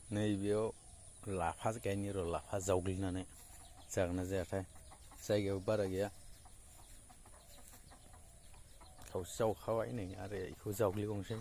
नैबेयाव लाफा गायनि र' लाफा जावग्लिनानै जागोन ना जायाथाय जायगायाव बारा गैया खावसे जावखाबाय नै आरो बेखौ जावग्लिबावनोसै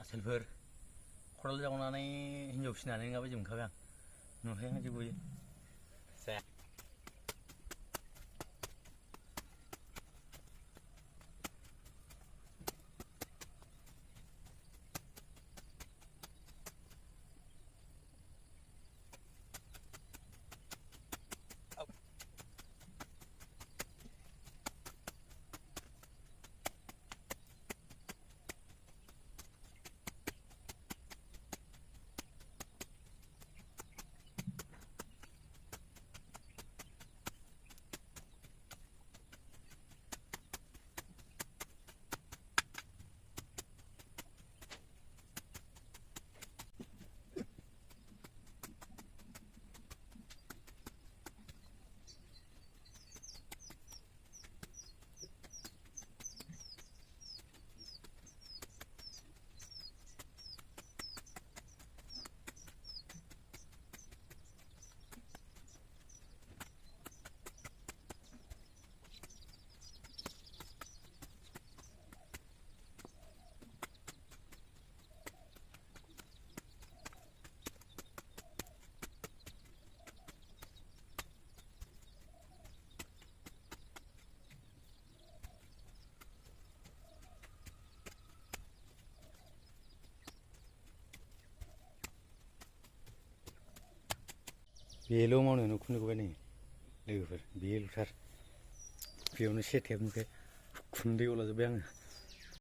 आसोलफोर खदाल जावनानै हिनजाव फिसिनानै नङा बायदि मोनखाबाय आं नुथाय हायदि गयो जाया बेल' मावनायावनो उखुन्दै गबाय नै लोगोफोर बेल'थार बेयावनो सेथेबनिफ्राय उखुन्दै गलाजोब्बाय आङो